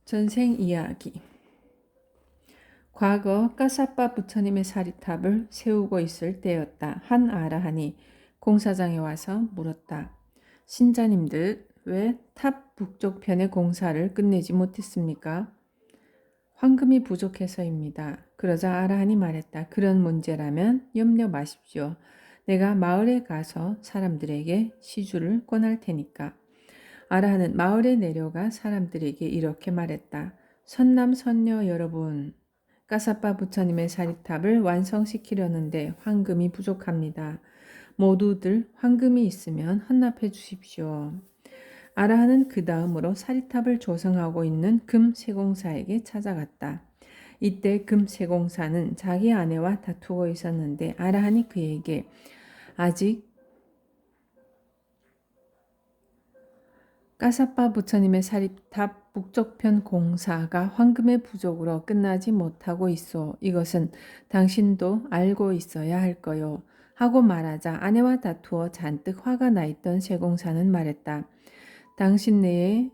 전생 이야기. 과거 까사빠 부처님의 사리탑을 세우고 있을 때였다. 한 아라한이 공사장에 와서 물었다. 신자님들, 왜 탑 북쪽편의 공사를 끝내지 못했습니까? 황금이 부족해서입니다. 그러자 아라한이 말했다. 그런 문제라면 염려 마십시오. 내가 마을에 가서 사람들에게 시주를 권할 테니까. 아라한은 마을에 내려가 사람들에게 이렇게 말했다. 선남 선녀 여러분, 까사빠 부처님의 사리탑을 완성시키려는데 황금이 부족합니다. 모두들 황금이 있으면 헌납해 주십시오. 아라한은 그 다음으로 사리탑을 조성하고 있는 금세공사에게 찾아갔다. 이때 금세공사는 자기 아내와 다투고 있었는데 아라한이 그에게 아직 까사빠 부처님의 사리탑 북쪽편 공사가 황금의 부족으로 끝나지 못하고 있어. 이것은 당신도 알고 있어야 할 거요. 하고 말하자 아내와 다투어 잔뜩 화가 나 있던 세공사는 말했다. 당신 내에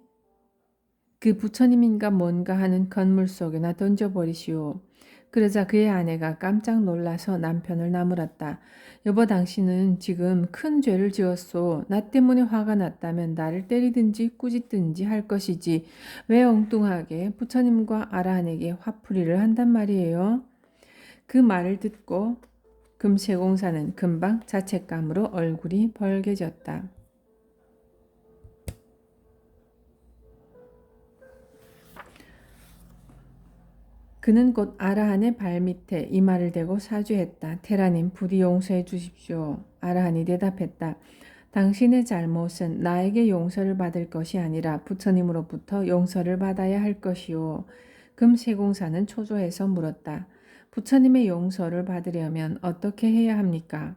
그 부처님인가 뭔가 하는 건물 속에나 던져버리시오. 그러자 그의 아내가 깜짝 놀라서 남편을 나무랐다. 여보, 당신은 지금 큰 죄를 지었소. 나 때문에 화가 났다면 나를 때리든지 꾸짖든지 할 것이지. 왜 엉뚱하게 부처님과 아라한에게 화풀이를 한단 말이에요? 그 말을 듣고 금세공사는 금방 자책감으로 얼굴이 벌개졌다. 그는 곧 아라한의 발밑에 이마를 대고 사죄했다. 테라님, 부디 용서해 주십시오. 아라한이 대답했다. 당신의 잘못은 나에게 용서를 받을 것이 아니라 부처님으로부터 용서를 받아야 할 것이오. 금세공사는 초조해서 물었다. 부처님의 용서를 받으려면 어떻게 해야 합니까?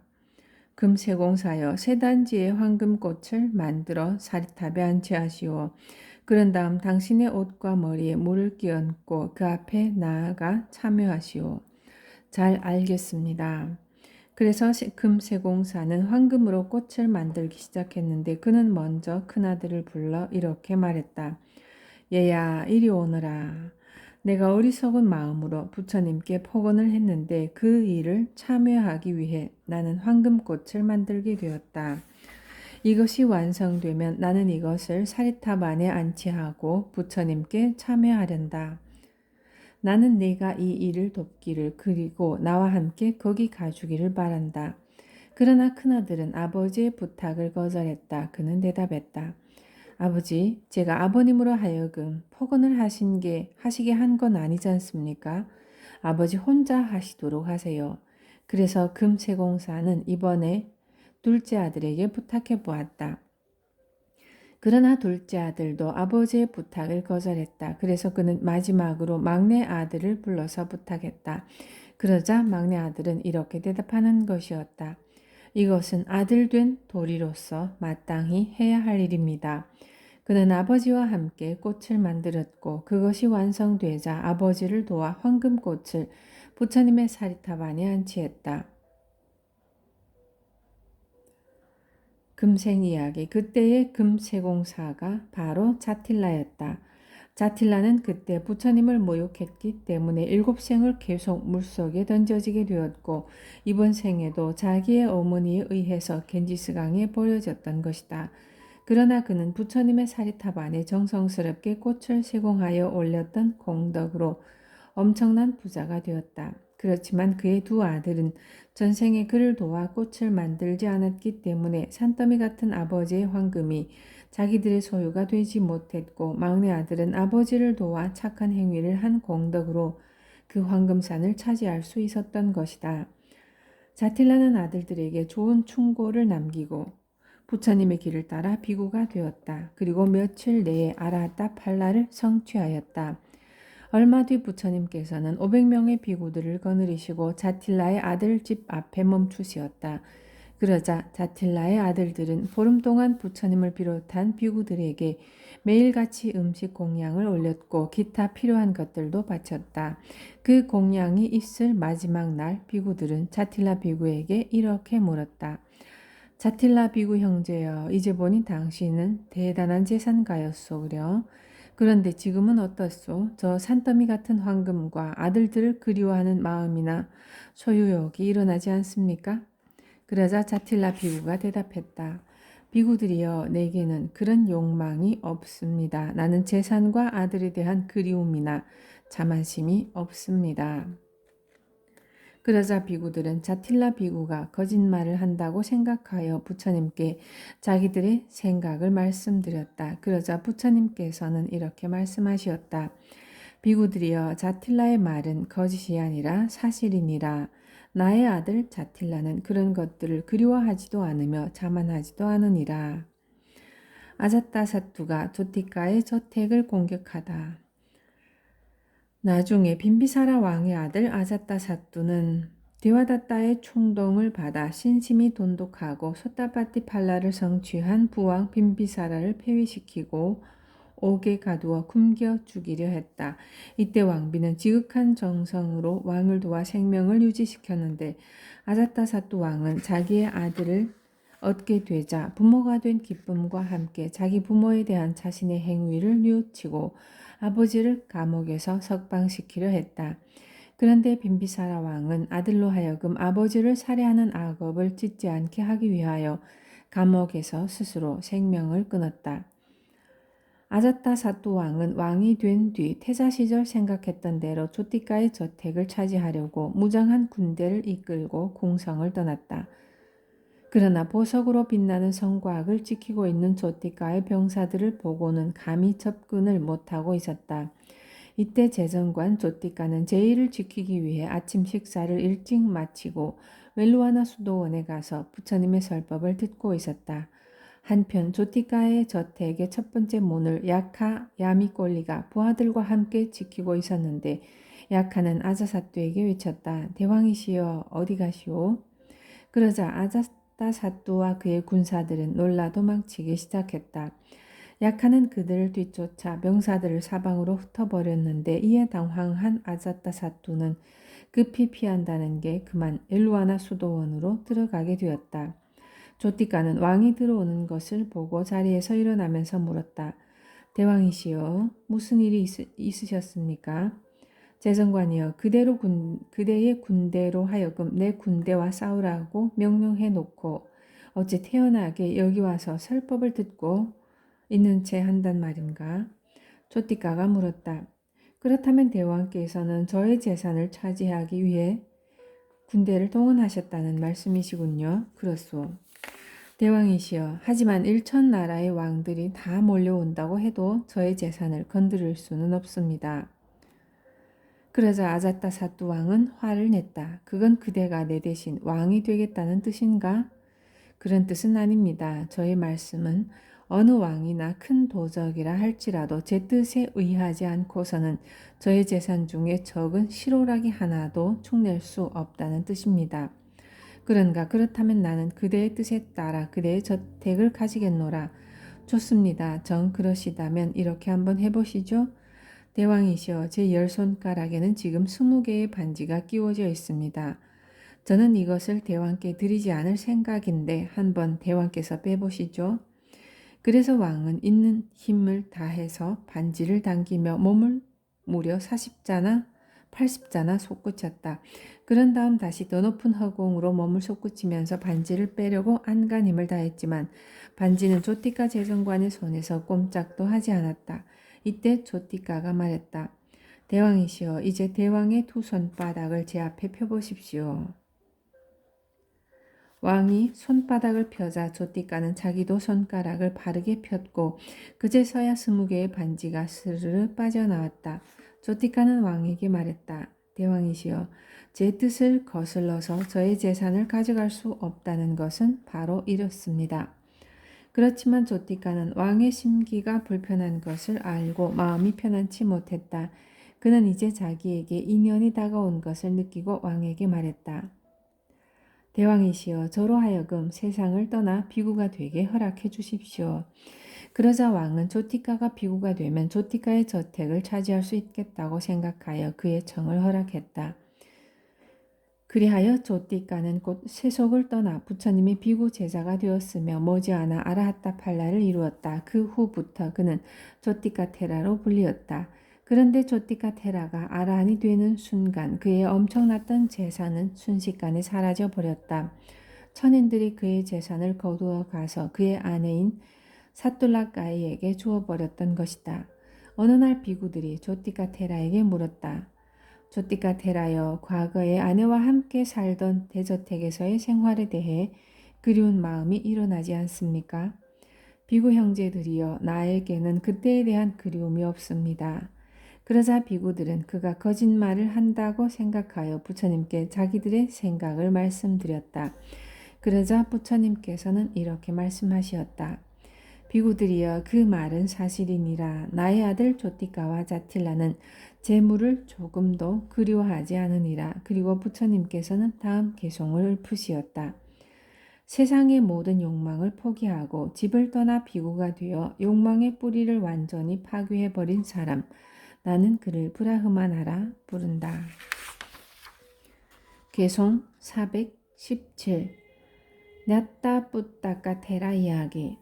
금세공사여, 세 단지의 황금꽃을 만들어 사리탑에 안치하시오. 그런 다음 당신의 옷과 머리에 물을 끼얹고 그 앞에 나아가 참여하시오. 잘 알겠습니다. 그래서 금세공사는 황금으로 꽃을 만들기 시작했는데 그는 먼저 큰아들을 불러 이렇게 말했다. 얘야, 이리 오너라. 내가 어리석은 마음으로 부처님께 폭언을 했는데 그 일을 참여하기 위해 나는 황금꽃을 만들게 되었다. 이것이 완성되면 나는 이것을 사리탑 안에 안치하고 부처님께 참여하련다. 나는 네가 이 일을 돕기를 그리고 나와 함께 거기 가주기를 바란다. 그러나 큰아들은 아버지의 부탁을 거절했다. 그는 대답했다. 아버지, 제가 아버님으로 하여금 폭언을 하시게 한 건 아니지 않습니까? 아버지 혼자 하시도록 하세요. 그래서 금세공사는 이번에 둘째 아들에게 부탁해 보았다. 그러나 둘째 아들도 아버지의 부탁을 거절했다. 그래서 그는 마지막으로 막내 아들을 불러서 부탁했다. 그러자 막내 아들은 이렇게 대답하는 것이었다. 이것은 아들 된 도리로서 마땅히 해야 할 일입니다. 그는 아버지와 함께 꽃을 만들었고 그것이 완성되자 아버지를 도와 황금꽃을 부처님의 사리탑 안에 안치했다. 금생 이야기. 그때의 금세공사가 바로 자틸라였다. 자틸라는 그때 부처님을 모욕했기 때문에 7생을 계속 물속에 던져지게 되었고 이번 생에도 자기의 어머니에 의해서 겐지스강에 버려졌던 것이다. 그러나 그는 부처님의 사리탑 안에 정성스럽게 꽃을 세공하여 올렸던 공덕으로 엄청난 부자가 되었다. 그렇지만 그의 두 아들은 전생에 그를 도와 꽃을 만들지 않았기 때문에 산더미 같은 아버지의 황금이 자기들의 소유가 되지 못했고 막내 아들은 아버지를 도와 착한 행위를 한 공덕으로 그 황금산을 차지할 수 있었던 것이다. 자틸라는 아들들에게 좋은 충고를 남기고 부처님의 길을 따라 비구가 되었다. 그리고 며칠 내에 아라하타 팔라를 성취하였다. 얼마 뒤 부처님께서는 500명의 비구들을 거느리시고 자틸라의 아들 집 앞에 멈추시었다. 그러자 자틸라의 아들들은 보름 동안 부처님을 비롯한 비구들에게 매일같이 음식 공양을 올렸고 기타 필요한 것들도 바쳤다. 그 공양이 있을 마지막 날 비구들은 자틸라 비구에게 이렇게 물었다. 자틸라 비구 형제여, 이제 보니 당신은 대단한 재산가였소그려. 그런데 지금은 어떻소? 저 산더미 같은 황금과 아들들을 그리워하는 마음이나 소유욕이 일어나지 않습니까? 그러자 자틸라 비구가 대답했다. 비구들이여, 내게는 그런 욕망이 없습니다. 나는 재산과 아들에 대한 그리움이나 자만심이 없습니다. 그러자 비구들은 자틸라 비구가 거짓말을 한다고 생각하여 부처님께 자기들의 생각을 말씀드렸다. 그러자 부처님께서는 이렇게 말씀하셨다. 비구들이여, 자틸라의 말은 거짓이 아니라 사실이니라. 나의 아들 자틸라는 그런 것들을 그리워하지도 않으며 자만하지도 않으니라. 아자타사투가 조티카의 저택을 공격하다. 나중에 빈비사라 왕의 아들 아자타사투는 디와다타의 총동을 받아 신심이 돈독하고 소타파티팔라를 성취한 부왕 빈비사라를 폐위시키고 옥에 가두어 굶겨 죽이려 했다. 이때 왕비는 지극한 정성으로 왕을 도와 생명을 유지시켰는데 아자타사투 왕은 자기의 아들을 얻게 되자 부모가 된 기쁨과 함께 자기 부모에 대한 자신의 행위를 뉘우치고 아버지를 감옥에서 석방시키려 했다. 그런데 빈비사라 왕은 아들로 하여금 아버지를 살해하는 악업을 짓지 않게 하기 위하여 감옥에서 스스로 생명을 끊었다. 아자타사투 왕은 왕이 된 뒤 태자 시절 생각했던 대로 조티카의 저택을 차지하려고 무장한 군대를 이끌고 공성을 떠났다. 그러나 보석으로 빛나는 성곽을 지키고 있는 조티카의 병사들을 보고는 감히 접근을 못하고 있었다. 이때 재정관 조티카는 제의를 지키기 위해 아침 식사를 일찍 마치고 웰루아나 수도원에 가서 부처님의 설법을 듣고 있었다. 한편 조티카의 저택의 첫 번째 문을 야카 야미꼴리가 부하들과 함께 지키고 있었는데 야카는 아자사뚜에게 외쳤다. 대왕이시여, 어디 가시오? 그러자 아자사뚜와 그의 군사들은 놀라 도망치기 시작했다. 야카는 그들을 뒤쫓아 병사들을 사방으로 흩어버렸는데 이에 당황한 아자타사뚜는 급히 피한다는 게 그만 엘루아나 수도원으로 들어가게 되었다. 조티카는 왕이 들어오는 것을 보고 자리에서 일어나면서 물었다. 대왕이시여, 무슨 일이 있으셨습니까? 재정관이여, 그대의 군대로 하여금 내 군대와 싸우라고 명령해 놓고 어찌 태연하게 여기 와서 설법을 듣고 있는 채 한단 말인가? 조티카가 물었다. 그렇다면 대왕께서는 저의 재산을 차지하기 위해 군대를 동원하셨다는 말씀이시군요. 그렇소. 대왕이시여, 하지만 일천 나라의 왕들이 다 몰려온다고 해도 저의 재산을 건드릴 수는 없습니다. 그러자 아자타사뚜 왕은 화를 냈다. 그건 그대가 내 대신 왕이 되겠다는 뜻인가? 그런 뜻은 아닙니다. 저의 말씀은 어느 왕이나 큰 도적이라 할지라도 제 뜻에 의하지 않고서는 저의 재산 중에 적은 실오라기 하나도 축낼 수 없다는 뜻입니다. 그런가? 그렇다면 나는 그대의 뜻에 따라 그대의 저택을 가지겠노라. 좋습니다. 정 그러시다면 이렇게 한번 해보시죠. 대왕이시여, 제 10손가락에는 지금 20개의 반지가 끼워져 있습니다. 저는 이것을 대왕께 드리지 않을 생각인데 한번 대왕께서 빼보시죠. 그래서 왕은 있는 힘을 다해서 반지를 당기며 몸을 무려 40자나 80자나 솟구쳤다. 그런 다음 다시 더 높은 허공으로 몸을 솟구치면서 반지를 빼려고 안간 힘을 다했지만 반지는 조티카 재정관의 손에서 꼼짝도 하지 않았다. 이때 조티카가 말했다. 대왕이시여, 이제 대왕의 두 손바닥을 제 앞에 펴보십시오. 왕이 손바닥을 펴자 조티카는 자기도 손가락을 바르게 폈고 그제서야 20개의 반지가 스르르 빠져나왔다. 조티카는 왕에게 말했다. 대왕이시여, 제 뜻을 거슬러서 저의 재산을 가져갈 수 없다는 것은 바로 이렇습니다. 그렇지만 조티카는 왕의 심기가 불편한 것을 알고 마음이 편안치 못했다. 그는 이제 자기에게 인연이 다가온 것을 느끼고 왕에게 말했다. 대왕이시여, 저로 하여금 세상을 떠나 비구가 되게 허락해 주십시오. 그러자 왕은 조티카가 비구가 되면 조티카의 저택을 차지할 수 있겠다고 생각하여 그의 청을 허락했다. 그리하여 조띠가는 곧 세속을 떠나 부처님의 비구 제자가 되었으며 머지않아 아라하타 팔라를 이루었다. 그 후부터 그는 조띠가 테라로 불리었다. 그런데 조띠가 테라가 아라한이 되는 순간 그의 엄청났던 재산은 순식간에 사라져 버렸다. 천인들이 그의 재산을 거두어 가서 그의 아내인 사툴라가이에게 주어버렸던 것이다. 어느 날 비구들이 조띠가 테라에게 물었다. 조띠가 테라여, 과거에 아내와 함께 살던 대저택에서의 생활에 대해 그리운 마음이 일어나지 않습니까? 비구 형제들이여, 나에게는 그때에 대한 그리움이 없습니다. 그러자 비구들은 그가 거짓말을 한다고 생각하여 부처님께 자기들의 생각을 말씀드렸다. 그러자 부처님께서는 이렇게 말씀하시었다. 비구들이여, 그 말은 사실이니라. 나의 아들 조띠가와 자틸라는 재물을 조금도 그리워하지 않으니라. 그리고 부처님께서는 다음 개송을 읊으시었다. 세상의 모든 욕망을 포기하고 집을 떠나 비구가 되어 욕망의 뿌리를 완전히 파괴해버린 사람, 나는 그를 브라흐마나라 부른다. 개송 417 냐따 뿌따까 테라 이야기.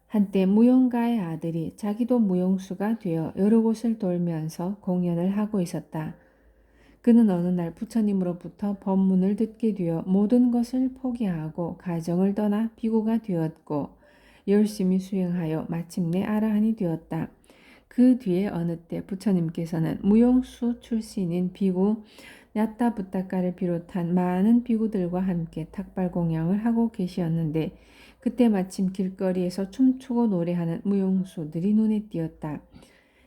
한때 무용가의 아들이 자기도 무용수가 되어 여러 곳을 돌면서 공연을 하고 있었다. 그는 어느 날 부처님으로부터 법문을 듣게 되어 모든 것을 포기하고 가정을 떠나 비구가 되었고 열심히 수행하여 마침내 아라한이 되었다. 그 뒤에 어느 때 부처님께서는 무용수 출신인 비구 냐따부따까를 비롯한 많은 비구들과 함께 탁발 공양을 하고 계시었는데 그때 마침 길거리에서 춤추고 노래하는 무용수들이 눈에 띄었다.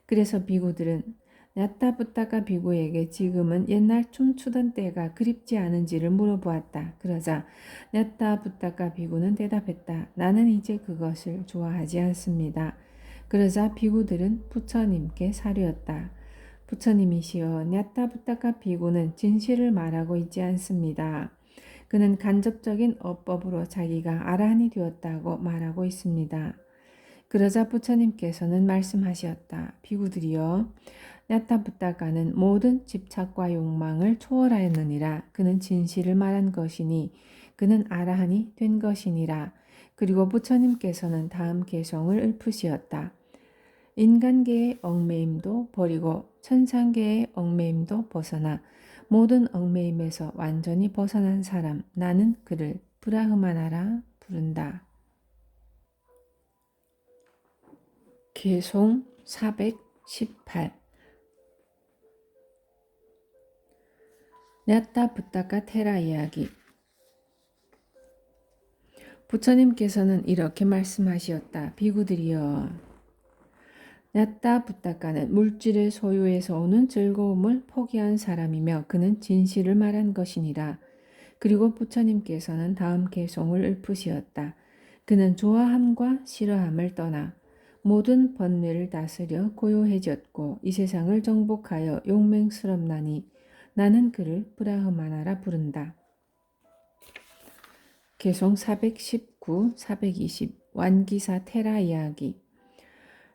그래서 비구들은 냐따부따까 비구에게 지금은 옛날 춤추던 때가 그립지 않은지를 물어보았다. 그러자 냐따부따까 비구는 대답했다. 나는 이제 그것을 좋아하지 않습니다. 그러자 비구들은 부처님께 사료했다. 부처님이시여, 냐따부따까 비구는 진실을 말하고 있지 않습니다. 그는 간접적인 어법으로 자기가 아라한이 되었다고 말하고 있습니다. 그러자 부처님께서는 말씀하셨다. 비구들이여, 냐따부따가는 모든 집착과 욕망을 초월하였느니라. 그는 진실을 말한 것이니 그는 아라한이 된 것이니라. 그리고 부처님께서는 다음 개성을 읊으시었다. 인간계의 얽매임도 버리고 천상계의 얽매임도 벗어나 모든 얽매임에서 완전히 벗어난 사람, 나는 그를 브라흐마나라 부른다. 개송 418 냐따부따까 테라 이야기. 부처님께서는 이렇게 말씀하시었다. 비구들이여, 냐따부따까는 물질의 소유에서 오는 즐거움을 포기한 사람이며 그는 진실을 말한 것이니라. 그리고 부처님께서는 다음 개송을 읊으시었다. 그는 좋아함과 싫어함을 떠나 모든 번뇌를 다스려 고요해졌고 이 세상을 정복하여 용맹스럽나니 나는 그를 브라흐마나라 부른다. 개송 419, 420 완기사 테라 이야기.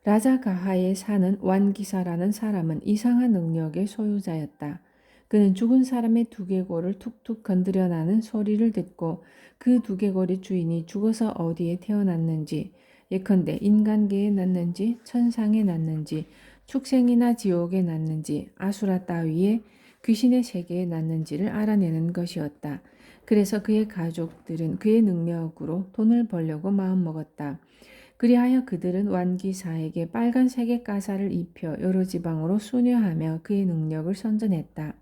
라자가하에 사는 완기사라는 사람은 이상한 능력의 소유자였다. 그는 죽은 사람의 두개골을 툭툭 건드려 나는 소리를 듣고 그 두개골의 주인이 죽어서 어디에 태어났는지, 예컨대 인간계에 났는지 천상에 났는지 축생이나 지옥에 났는지 아수라 따위의 귀신의 세계에 났는지를 알아내는 것이었다. 그래서 그의 가족들은 그의 능력으로 돈을 벌려고 마음먹었다. 그리하여 그들은 완기사에게 빨간색의 가사를 입혀 여러 지방으로 순회하며 그의 능력을 선전했다.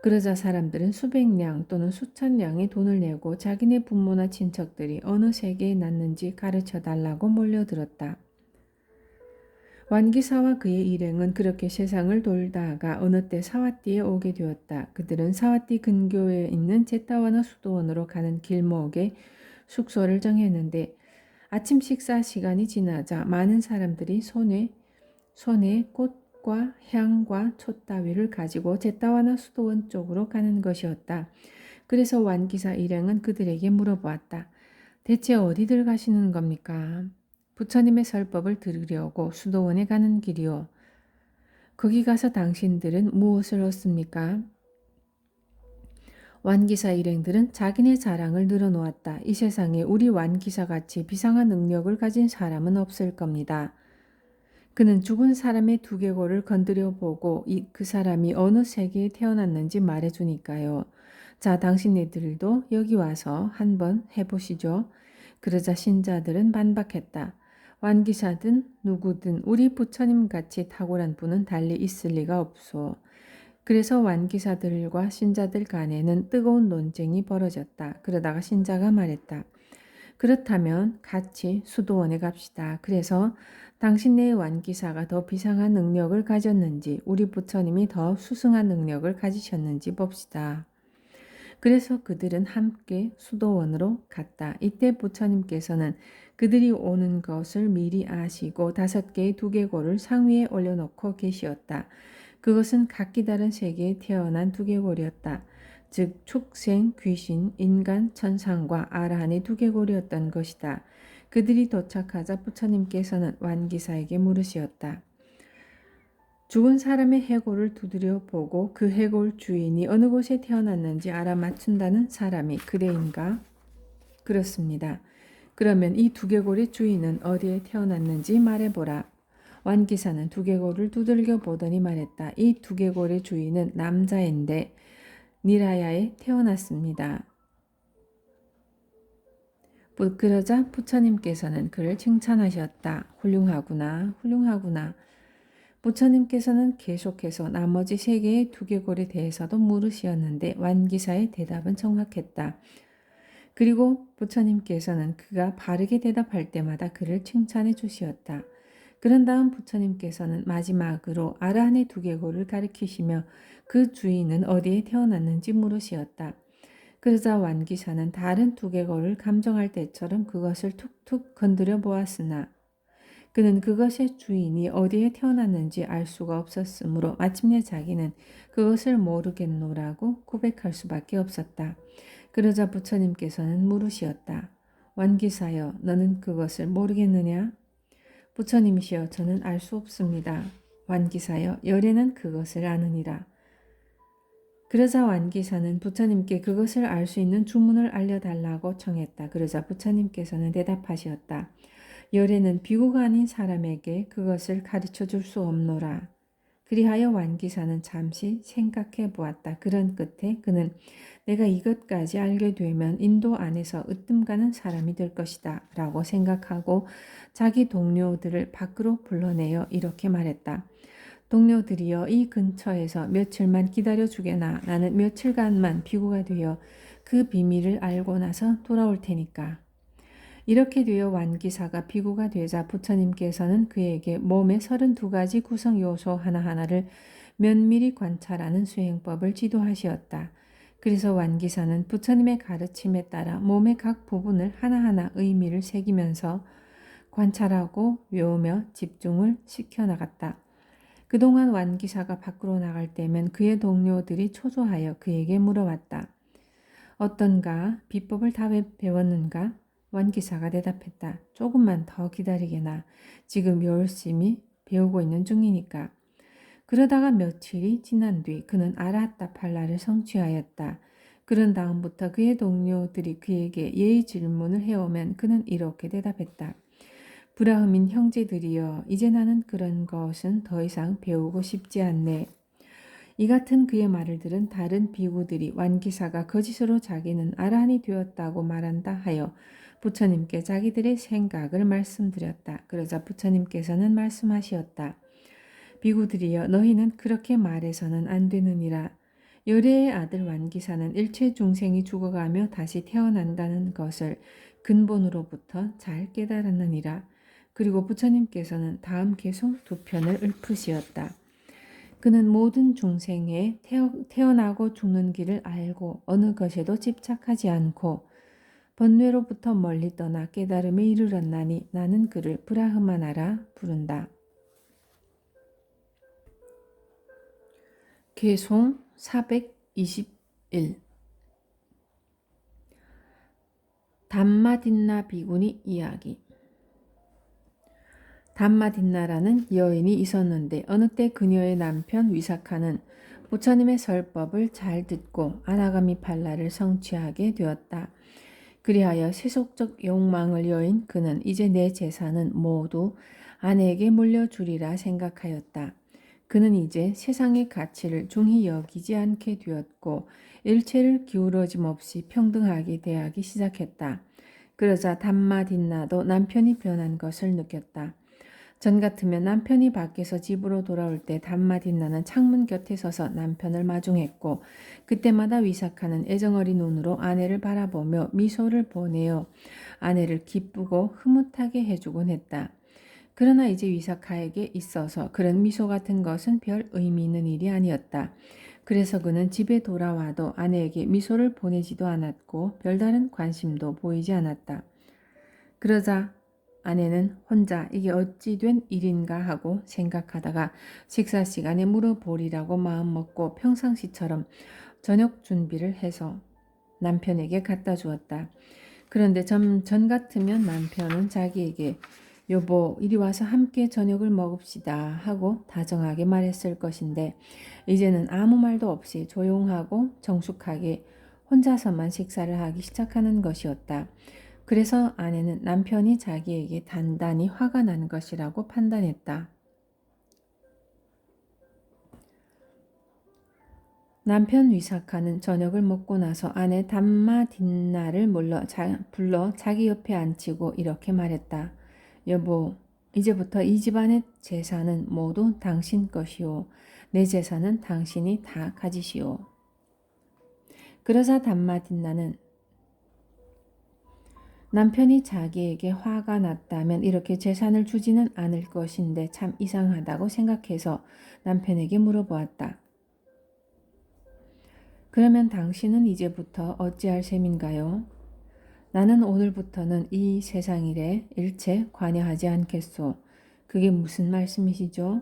그러자 사람들은 수백 냥 또는 수천 냥의 돈을 내고 자기네 부모나 친척들이 어느 세계에 났는지 가르쳐 달라고 몰려들었다. 완기사와 그의 일행은 그렇게 세상을 돌다가 어느 때 사와띠에 오게 되었다. 그들은 사와띠 근교에 있는 제타와나 수도원으로 가는 길목에 숙소를 정했는데 아침 식사 시간이 지나자 많은 사람들이 손에 꽃과 향과 촛 따위를 가지고 제타와나 수도원 쪽으로 가는 것이었다. 그래서 완기사 일행은 그들에게 물어보았다. 대체 어디들 가시는 겁니까? 부처님의 설법을 들으려고 수도원에 가는 길이요. 거기 가서 당신들은 무엇을 얻습니까? 완기사 일행들은 자기네 자랑을 늘어놓았다. 이 세상에 우리 완기사같이 비상한 능력을 가진 사람은 없을 겁니다. 그는 죽은 사람의 두개골을 건드려 보고 그 사람이 어느 세계에 태어났는지 말해주니까요. 자, 당신네들도 여기 와서 한번 해보시죠. 그러자 신자들은 반박했다. 완기사든 누구든 우리 부처님 같이 탁월한 분은 달리 있을 리가 없소. 그래서 완기사들과 신자들 간에는 뜨거운 논쟁이 벌어졌다. 그러다가 신자가 말했다. 그렇다면 같이 수도원에 갑시다. 그래서 당신네의 완기사가 더 비상한 능력을 가졌는지 우리 부처님이 더 수승한 능력을 가지셨는지 봅시다. 그래서 그들은 함께 수도원으로 갔다. 이때 부처님께서는 그들이 오는 것을 미리 아시고 5개의 두개골을 상위에 올려놓고 계시었다. 그것은 각기 다른 세계에 태어난 두개골이었다. 즉 축생, 귀신, 인간, 천상과 아라한의 두개골이었던 것이다. 그들이 도착하자 부처님께서는 완기사에게 물으시었다. 죽은 사람의 해골을 두드려 보고 그 해골 주인이 어느 곳에 태어났는지 알아맞춘다는 사람이 그대인가? 그렇습니다. 그러면 이 두개골의 주인은 어디에 태어났는지 말해보라. 완기사는 두개골을 두들겨 보더니 말했다. 이 두개골의 주인은 남자인데 니라야에 태어났습니다. 그러자 부처님께서는 그를 칭찬하셨다. 훌륭하구나, 훌륭하구나. 부처님께서는 계속해서 나머지 3개의 두개골에 대해서도 물으시었는데 완기사의 대답은 정확했다. 그리고 부처님께서는 그가 바르게 대답할 때마다 그를 칭찬해 주시었다. 그런 다음 부처님께서는 마지막으로 아라한의 두개골을 가리키시며 그 주인은 어디에 태어났는지 물으시었다. 그러자 완기사는 다른 두개골을 감정할 때처럼 그것을 툭툭 건드려 보았으나 그는 그것의 주인이 어디에 태어났는지 알 수가 없었으므로 마침내 자기는 그것을 모르겠노라고 고백할 수밖에 없었다. 그러자 부처님께서는 물으시었다. 완기사여, 너는 그것을 모르겠느냐? 부처님이시여, 저는 알 수 없습니다. 완기사여, 열애는 그것을 아느니라. 그러자 완기사는 부처님께 그것을 알 수 있는 주문을 알려달라고 청했다. 그러자 부처님께서는 대답하시었다. 열애는 비구가 아닌 사람에게 그것을 가르쳐 줄 수 없노라. 그리하여 완기사는 잠시 생각해 보았다. 그런 끝에 그는 내가 이것까지 알게 되면 인도 안에서 으뜸 가는 사람이 될 것이다 라고 생각하고 자기 동료들을 밖으로 불러내어 이렇게 말했다. 동료들이여, 이 근처에서 며칠만 기다려 주게나. 나는 며칠간만 비구가 되어 그 비밀을 알고 나서 돌아올 테니까. 이렇게 되어 완기사가 비구가 되자 부처님께서는 그에게 몸의 32가지 구성 요소 하나하나를 면밀히 관찰하는 수행법을 지도하시었다. 그래서 완기사는 부처님의 가르침에 따라 몸의 각 부분을 하나하나 의미를 새기면서 관찰하고 외우며 집중을 시켜나갔다. 그동안 완기사가 밖으로 나갈 때면 그의 동료들이 초조하여 그에게 물어왔다. 어떤가? 비법을 다 배웠는가? 완기사가 대답했다. 조금만 더 기다리게나. 지금 열심히 배우고 있는 중이니까. 그러다가 며칠이 지난 뒤 그는 아라하타 팔라를 성취하였다. 그런 다음부터 그의 동료들이 그에게 예의 질문을 해오면 그는 이렇게 대답했다. 브라흐민 형제들이여, 이제 나는 그런 것은 더 이상 배우고 싶지 않네. 이 같은 그의 말을 들은 다른 비구들이 완기사가 거짓으로 자기는 아라한이 되었다고 말한다 하여 부처님께 자기들의 생각을 말씀드렸다. 그러자 부처님께서는 말씀하시었다. 비구들이여, 너희는 그렇게 말해서는 안 되느니라. 열애의 아들 완기사는 일체 중생이 죽어가며 다시 태어난다는 것을 근본으로부터 잘 깨달았느니라. 그리고 부처님께서는 다음 계속 2편을 읊으시었다. 그는 모든 중생의 태어나고 죽는 길을 알고 어느 것에도 집착하지 않고 번뇌로부터 멀리 떠나 깨달음에 이르렀나니 나는 그를 브라흐마나라 부른다. 개송 421 담마딘나 비구니 이야기. 담마딘나라는 여인이 있었는데 어느 때 그녀의 남편 위사카는 부처님의 설법을 잘 듣고 아나가미 팔라를 성취하게 되었다. 그리하여 세속적 욕망을 여인 그는 이제 내 재산은 모두 아내에게 물려주리라 생각하였다. 그는 이제 세상의 가치를 중히 여기지 않게 되었고 일체를 기울어짐 없이 평등하게 대하기 시작했다. 그러자 담마딘나도 남편이 변한 것을 느꼈다. 전 같으면 남편이 밖에서 집으로 돌아올 때 담마딘나는 창문 곁에 서서 남편을 마중했고 그때마다 위삭하는 애정어린 눈으로 아내를 바라보며 미소를 보내어 아내를 기쁘고 흐뭇하게 해주곤 했다. 그러나 이제 위사카에게 있어서 그런 미소 같은 것은 별 의미 있는 일이 아니었다. 그래서 그는 집에 돌아와도 아내에게 미소를 보내지도 않았고 별다른 관심도 보이지 않았다. 그러자 아내는 혼자 이게 어찌 된 일인가 하고 생각하다가 식사 시간에 물어보리라고 마음먹고 평상시처럼 저녁 준비를 해서 남편에게 갖다 주었다. 그런데 전 같으면 남편은 자기에게 여보 이리 와서 함께 저녁을 먹읍시다 하고 다정하게 말했을 것인데 이제는 아무 말도 없이 조용하고 정숙하게 혼자서만 식사를 하기 시작하는 것이었다. 그래서 아내는 남편이 자기에게 단단히 화가 난 것이라고 판단했다. 남편 위사카는 저녁을 먹고 나서 아내 담마딘나를 불러 자기 옆에 앉히고 이렇게 말했다. 여보, 이제부터 이 집안의 재산은 모두 당신 것이오. 내 재산은 당신이 다 가지시오. 그러자 담마딘나는 남편이 자기에게 화가 났다면 이렇게 재산을 주지는 않을 것인데 참 이상하다고 생각해서 남편에게 물어보았다. 그러면 당신은 이제부터 어찌할 셈인가요? 나는 오늘부터는 이 세상 일에 일체 관여하지 않겠소. 그게 무슨 말씀이시죠?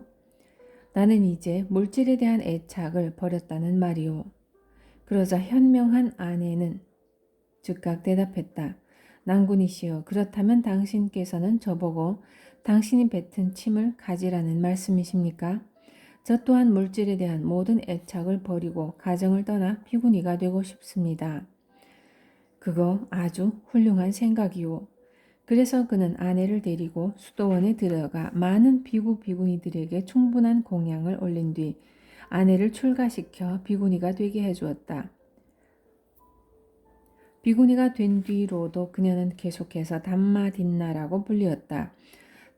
나는 이제 물질에 대한 애착을 버렸다는 말이오. 그러자 현명한 아내는 즉각 대답했다. 낭군이시여, 그렇다면 당신께서는 저보고 당신이 뱉은 침을 가지라는 말씀이십니까? 저 또한 물질에 대한 모든 애착을 버리고 가정을 떠나 비구니가 되고 싶습니다. 그거 아주 훌륭한 생각이오. 그래서 그는 아내를 데리고 수도원에 들어가 많은 비구니들에게 충분한 공양을 올린 뒤 아내를 출가시켜 비구니가 되게 해주었다. 비구니가 된 뒤로도 그녀는 계속해서 담마딘나라고 불리었다.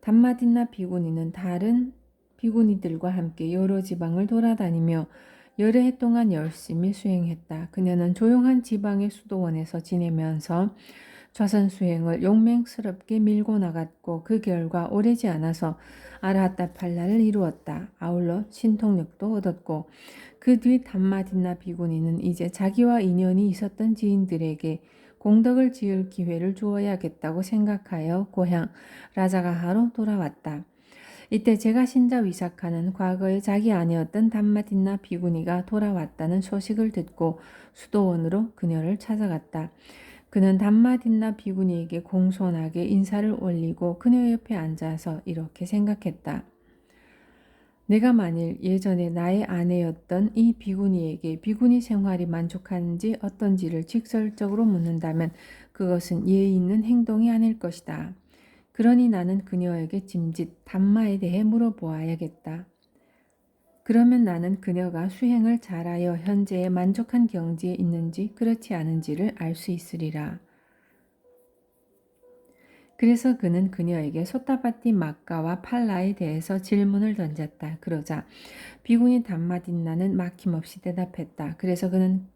담마딘나 비구니는 다른 비구니들과 함께 여러 지방을 돌아다니며 여러 해 동안 열심히 수행했다. 그녀는 조용한 지방의 수도원에서 지내면서 좌선 수행을 용맹스럽게 밀고 나갔고 그 결과 오래지 않아서 아라하타 팔라를 이루었다. 아울러 신통력도 얻었고 그 뒤 담마딘나 비구니는 이제 자기와 인연이 있었던 지인들에게 공덕을 지을 기회를 주어야겠다고 생각하여 고향 라자가하로 돌아왔다. 이때 제가 신자 위사카는 과거에 자기 아내였던 담마딘나 비구니가 돌아왔다는 소식을 듣고 수도원으로 그녀를 찾아갔다. 그는 담마딘나 비구니에게 공손하게 인사를 올리고 그녀 옆에 앉아서 이렇게 생각했다. 내가 만일 예전에 나의 아내였던 이 비구니에게 비구니 생활이 만족하는지 어떤지를 직설적으로 묻는다면 그것은 예의 있는 행동이 아닐 것이다. 그러니 나는 그녀에게 짐짓 담마에 대해 물어보아야겠다. 그러면 나는 그녀가 수행을 잘하여 현재에 만족한 경지에 있는지 그렇지 않은지를 알 수 있으리라. 그래서 그는 그녀에게 소타바티 마카와 팔라에 대해서 질문을 던졌다. 그러자 비구니 담마딘나는 막힘없이 대답했다. 그래서 그는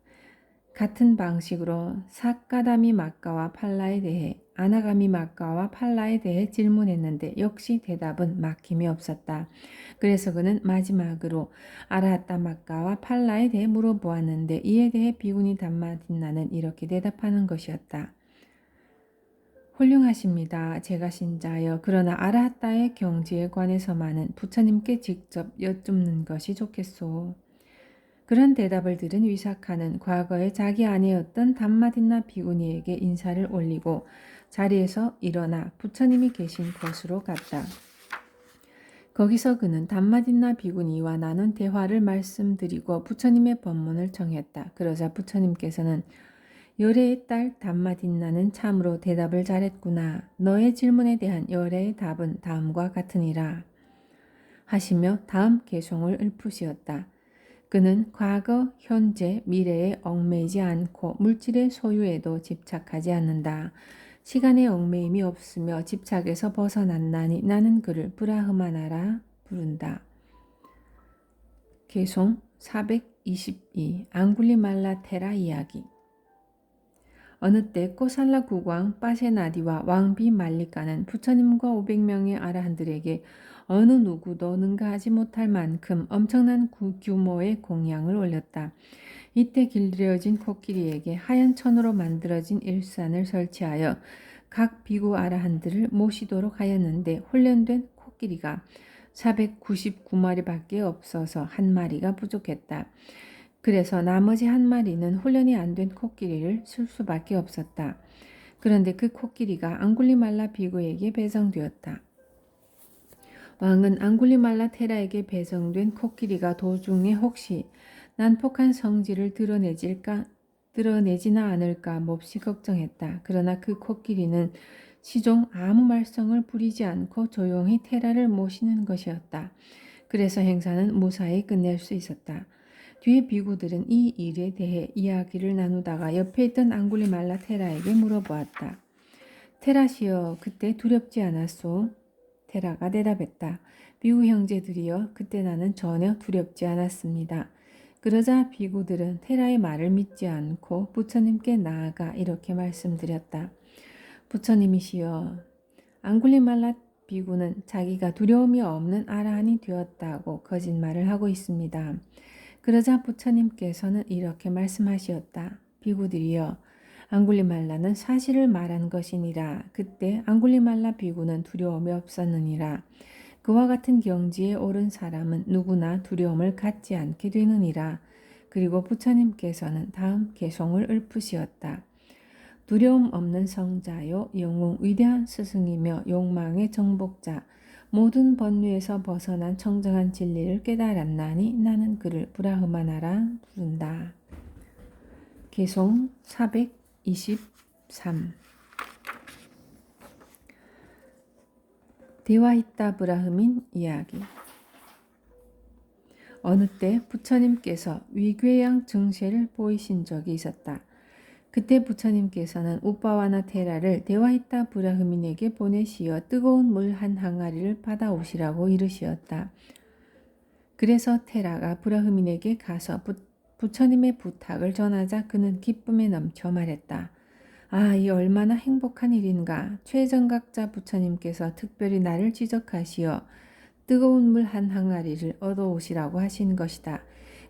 같은 방식으로 사카다미 마카와 팔라에 대해 아나가미 마카와 팔라에 대해 질문했는데 역시 대답은 막힘이 없었다. 그래서 그는 마지막으로 아라하타 마카와 팔라에 대해 물어보았는데 이에 대해 비구니 담마딘나는 이렇게 대답하는 것이었다. 훌륭하십니다. 제가 신자여. 그러나 아라하타의 경지에 관해서만은 부처님께 직접 여쭙는 것이 좋겠소. 그런 대답을 들은 위사카는 과거에 자기 아내였던 담마딘나 비구니에게 인사를 올리고 자리에서 일어나 부처님이 계신 곳으로 갔다. 거기서 그는 담마딘나 비구니와 나눈 대화를 말씀드리고 부처님의 법문을 청했다. 그러자 부처님께서는 열애의 딸 담마딘나는 참으로 대답을 잘했구나. 너의 질문에 대한 열애의 답은 다음과 같으니라 하시며 다음 개송을 읊으시었다. 그는 과거, 현재, 미래에 얽매이지 않고 물질의 소유에도 집착하지 않는다. 시간에 얽매임이 없으며 집착에서 벗어났나니 나는 그를 브라흐마나라 부른다. 개송 422 앙굴리말라 테라 이야기. 어느 때 코살라 국왕 빠세나디와 왕비 말리카는 부처님과 500명의 아라한들에게 어느 누구도 능가하지 못할 만큼 엄청난 규모의 공양을 올렸다. 이때 길들여진 코끼리에게 하얀 천으로 만들어진 일산을 설치하여 각 비구 아라한들을 모시도록 하였는데 훈련된 코끼리가 499마리밖에 없어서 한 마리가 부족했다. 그래서 나머지 한 마리는 훈련이 안 된 코끼리를 쓸 수밖에 없었다. 그런데 그 코끼리가 앙굴리말라 비구에게 배정되었다. 왕은 앙굴리말라 테라에게 배정된 코끼리가 도중에 혹시 난폭한 성질을 드러내지나 않을까 몹시 걱정했다. 그러나 그 코끼리는 시종 아무 말썽을 부리지 않고 조용히 테라를 모시는 것이었다. 그래서 행사는 무사히 끝낼 수 있었다. 뒤에 비구들은 이 일에 대해 이야기를 나누다가 옆에 있던 앙굴리말라 테라에게 물어보았다. 테라시여, 그때 두렵지 않았소? 테라가 대답했다. 비구 형제들이여, 그때 나는 전혀 두렵지 않았습니다. 그러자 비구들은 테라의 말을 믿지 않고 부처님께 나아가 이렇게 말씀드렸다. 부처님이시여, 앙굴리말라 비구는 자기가 두려움이 없는 아라한이 되었다고 거짓말을 하고 있습니다. 그러자 부처님께서는 이렇게 말씀하시었다. 비구들이여, 앙굴리말라는 사실을 말한 것이니라. 그때 앙굴리말라 비구는 두려움이 없었느니라. 그와 같은 경지에 오른 사람은 누구나 두려움을 갖지 않게 되느니라. 그리고 부처님께서는 다음 개송을 읊으시었다. 두려움 없는 성자요, 영웅 위대한 스승이며 욕망의 정복자, 모든 번뇌에서 벗어난 청정한 진리를 깨달았나니 나는 그를 브라흐마나라 부른다. 개송 423 데와히타 브라흐민 이야기. 어느 때 부처님께서 위궤양 증세를 보이신 적이 있었다. 그때 부처님께서는 우빠와나 테라를 데와히타 브라흐민에게 보내시어 뜨거운 물 한 항아리를 받아오시라고 이르시었다. 그래서 테라가 브라흐민에게 가서 부처님의 부탁을 전하자 그는 기쁨에 넘쳐 말했다. 아, 이 얼마나 행복한 일인가. 최정각자 부처님께서 특별히 나를 지적하시어 뜨거운 물 한 항아리를 얻어오시라고 하신 것이다.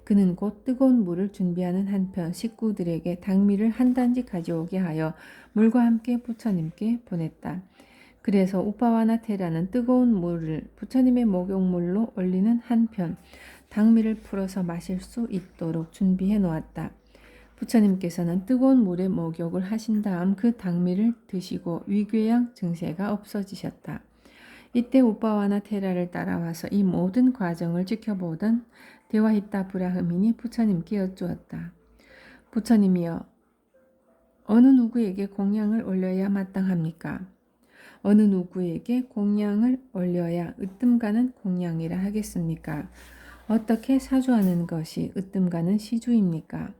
그는 곧 뜨거운 물을 준비하는 한편 식구들에게 당미를 한 단지 가져오게 하여 물과 함께 부처님께 보냈다. 그래서 우빠와나 테라는 뜨거운 물을 부처님의 목욕물로 올리는 한편 당미를 풀어서 마실 수 있도록 준비해 놓았다. 부처님께서는 뜨거운 물에 목욕을 하신 다음 그 당미를 드시고 위궤양 증세가 없어지셨다. 이때 우빠와나 테라를 따라와서 이 모든 과정을 지켜보던 데와히타 브라흐민이 부처님께 여쭈었다. 부처님이여, 어느 누구에게 공양을 올려야 마땅합니까? 어느 누구에게 공양을 올려야 으뜸가는 공양이라 하겠습니까? 어떻게 사주하는 것이 으뜸가는 시주입니까?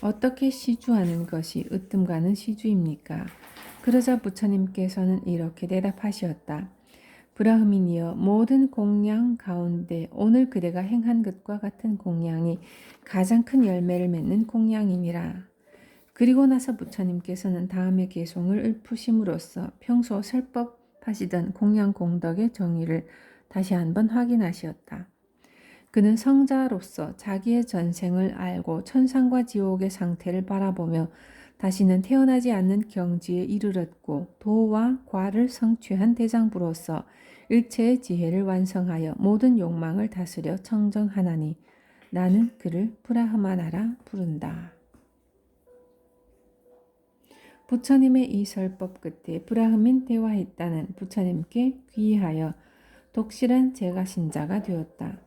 어떻게 시주하는 것이 으뜸가는 시주입니까? 그러자 부처님께서는 이렇게 대답하시었다. 브라흐민이여, 모든 공양 가운데 오늘 그대가 행한 것과 같은 공양이 가장 큰 열매를 맺는 공양이니라. 그리고 나서 부처님께서는 다음의 개송을 읊으심으로써 평소 설법하시던 공양 공덕의 정의를 다시 한번 확인하시었다. 그는 성자로서 자기의 전생을 알고 천상과 지옥의 상태를 바라보며 다시는 태어나지 않는 경지에 이르렀고 도와 과를 성취한 대장부로서 일체의 지혜를 완성하여 모든 욕망을 다스려 청정하나니 나는 그를 브라흐마나라 부른다. 부처님의 이 설법 끝에 브라흐민 데와히타는 부처님께 귀의하여 독실한 제가 신자가 되었다.